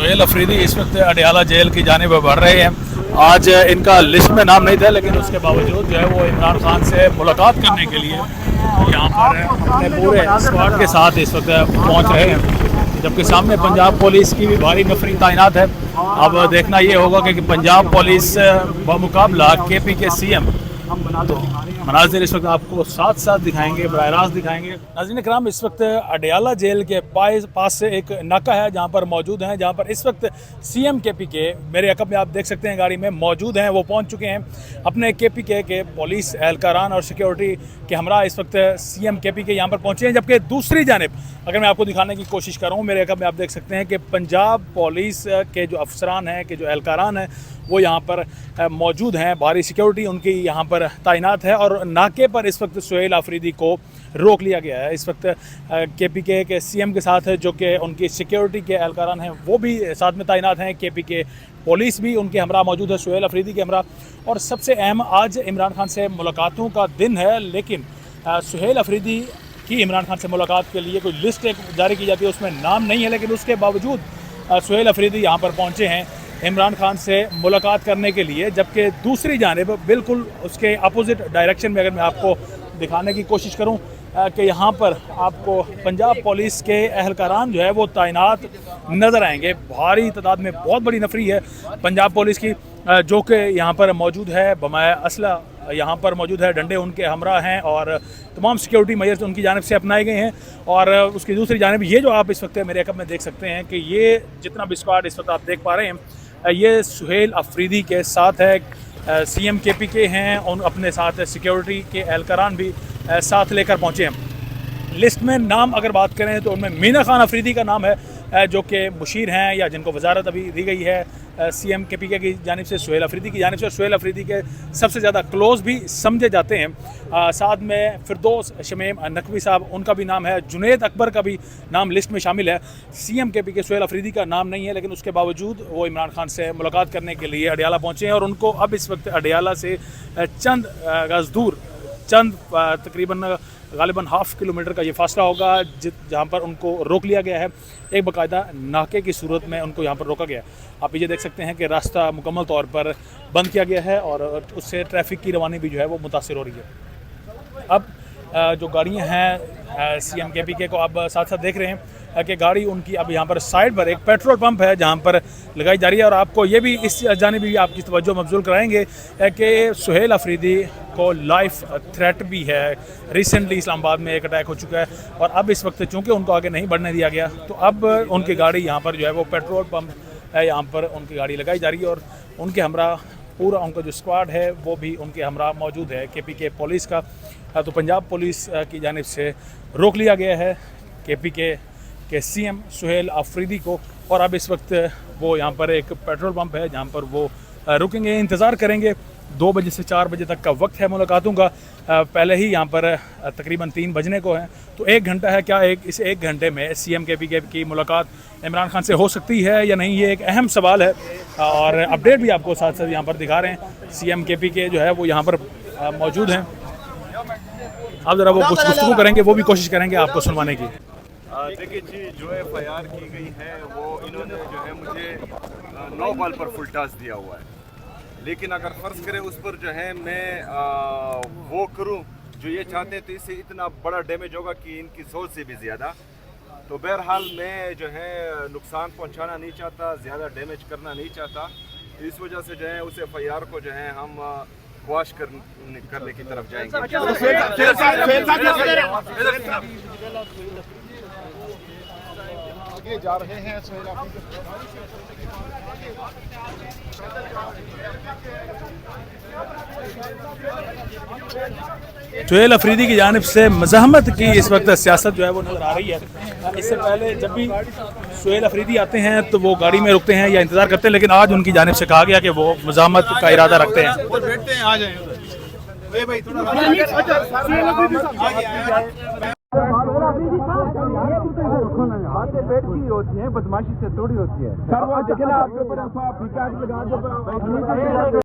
सुहेल अफरीदी इस वक्त अडयाला जेल की जानिब बढ़ रहे हैं। आज इनका लिस्ट में नाम नहीं था, लेकिन उसके बावजूद जो है वो इमरान खान से मुलाकात करने के लिए यहाँ पर अपने पूरे स्क्वाड के साथ इस वक्त पहुँच रहे हैं, जबकि सामने पंजाब पुलिस की भी भारी नफरी तैनात है। अब देखना ये होगा कि पंजाब पुलिस बमुकाबला KP के CM तो मनाजिर इस वक्त आपको साथ साथ दिखाएंगे, बराह रास्त दिखाएंगे। नाज़रीन कराम, इस वक्त अडयाला जेल के पास से एक नाका है जहां पर मौजूद हैं, जहां पर इस वक्त CM KP के मेरे अकब में आप देख सकते हैं गाड़ी में मौजूद हैं। वो पहुंच चुके हैं अपने KP के पुलिस एहलकारान और सिक्योरिटी के हमरा इस वक्त CM KP के यहाँ पर पहुँचे हैं। जबकि दूसरी जानिब अगर मैं आपको दिखाने की कोशिश करूँ, मेरे अकब में आप देख सकते हैं कि पंजाब पुलिस के जो अफसरान हैं, के जो एहलकारान हैं, वो यहाँ पर मौजूद हैं। भारी सिक्योरिटी उनकी यहाँ पर तैनात है और नाके पर इस वक्त सुहेल अफरीदी को रोक लिया गया है। इस वक्त KP के CM के साथ जो कि उनकी सिक्योरिटी के एहलकारान हैं वो भी साथ में तैनात हैं। KP के पुलिस भी उनके हमरा मौजूद है, सुहेल अफरीदी के हमरा। और सबसे अहम, आज इमरान खान से मुलाकातों का दिन है, लेकिन सुहेल अफरीदी की इमरान खान से मुलाकात के लिए कोई लिस्ट जारी की जाती है, उसमें नाम नहीं है। लेकिन उसके बावजूद सुहेल अफरीदी यहाँ पर पहुँचे हैं इमरान खान से मुलाकात करने के लिए। जबकि दूसरी जानिब बिल्कुल उसके अपोजिट डायरेक्शन में अगर मैं आपको दिखाने की कोशिश करूं कि यहाँ पर आपको पंजाब पुलिस के एहलकारान जो है वो तैनात नज़र आएंगे। भारी तादाद में बहुत बड़ी नफरी है पंजाब पुलिस की जो कि यहाँ पर मौजूद है। बमाए असला यहाँ पर मौजूद है, डंडे उनके हमरा हैं और तमाम सिक्योरिटी मेजर्स उनकी जानिब से अपनाए गए हैं। और उसकी दूसरी जानिब ये जो आप इस वक्त मेरे अकब में देख सकते हैं कि ये जितना भी स्क्वाड इस वक्त आप देख पा रहे हैं, ये सुहेल अफरीदी के साथ है। CM KP के हैं और अपने साथ सिक्योरिटी के एहलकारान भी साथ लेकर पहुँचे हैं। लिस्ट में नाम अगर बात करें तो उनमें मीना खान अफरीदी का नाम है जो कि मुशीर हैं या जिनको वजारत अभी दी गई है CM KP की जानिब से, सुहेल अफरीदी की जानिब से। सुहेल अफरीदी के सबसे ज़्यादा क्लोज़ भी समझे जाते हैं। साथ में फिरदौस शमीम नकवी साहब, उनका भी नाम है। जुनैद अकबर का भी नाम लिस्ट में शामिल है। CM KP के सुहेल अफरीदी का नाम नहीं है, लेकिन उसके बावजूद वो इमरान खान से मुलाकात करने के लिए अडयाला पहुँचे हैं। और उनको अब इस वक्त अडयाला से चंद गज़ दूर, तकरीबन गालिबन ½ किलोमीटर का ये फासला होगा जहाँ पर उनको रोक लिया गया है। एक बाकायदा नाके की सूरत में उनको यहाँ पर रोका गया है। आप ये देख सकते हैं कि रास्ता मुकम्मल तौर पर बंद किया गया है और उससे ट्रैफिक की रवानी भी जो है वो मुतासिर हो रही है। अब जो गाड़ियाँ हैं CM KP के को आप साथ साथ देख रहे हैं कि गाड़ी उनकी अब यहाँ पर साइड पर एक पेट्रोल पंप है जहाँ पर लगाई जा रही है। और आपको ये भी इस जानिब भी आपकी तवज्जो मबज़ूल कराएंगे कि सुहेल अफरीदी को लाइफ थ्रेट भी है। रिसेंटली इस्लामाबाद में एक अटैक हो चुका है और अब इस वक्त चूँकि उनको आगे नहीं बढ़ने दिया गया, तो अब उनकी गाड़ी यहाँ पर जो है वो पेट्रोल पंप है, यहाँ पर उनकी गाड़ी लगाई जा रही है। और उनके हमरा पूरा उनका जो स्क्वाड है वो भी उनके हमरा मौजूद है KP के पुलिस का। तो पंजाब पुलिस की जानिब से रोक लिया गया है KP के CM सुहेल अफरीदी को। और अब इस वक्त वो यहाँ पर एक पेट्रोल पंप है जहाँ पर वो रुकेंगे, इंतज़ार करेंगे। 2 बजे से 4 बजे तक का वक्त है मुलाकातों का। पहले ही यहाँ पर तकरीबन 3 बजने को है, तो 1 घंटा है। क्या इस 1 घंटे में CM KP की मुलाकात इमरान खान से हो सकती है या नहीं, ये एक अहम सवाल है। और अपडेट भी आपको साथ साथ यहाँ पर दिखा रहे हैं। CM KP के जो है वो यहाँ पर मौजूद हैं। आप ज़रा वो कुछ गुफ्तगू करेंगे, वो भी कोशिश करेंगे आपको सुनवाने की। देखिए जी, जो FIR की गई है वो इन्होंने जो है मुझे 9 बॉल पर फुल टॉस दिया हुआ है। लेकिन अगर फ़र्ज़ करें उस पर जो है मैं वो करूं जो ये चाहते हैं, तो इससे इतना बड़ा डैमेज होगा कि इनकी सोच से भी ज़्यादा। तो बहरहाल मैं जो है नुकसान पहुंचाना नहीं चाहता, ज़्यादा डैमेज करना नहीं चाहता। तो इस वजह से जो है उस FIR को जो है हम वॉश करने की तरफ जाएंगे। आगे जा रहे हैं सुहेल अफरीदी की जानिब से मज़ाहमत की इस वक्त सियासत जो है वो नज़र आ रही है। इससे पहले जब भी सुहेल अफरीदी आते हैं तो वो गाड़ी में रुकते हैं या इंतज़ार करते हैं, लेकिन आज उनकी जानिब से कहा गया कि वो मज़ाहमत का इरादा रखते हैं। आ जाए बातें पेट की होती हैं, बदमाशी से थोड़ी होती है।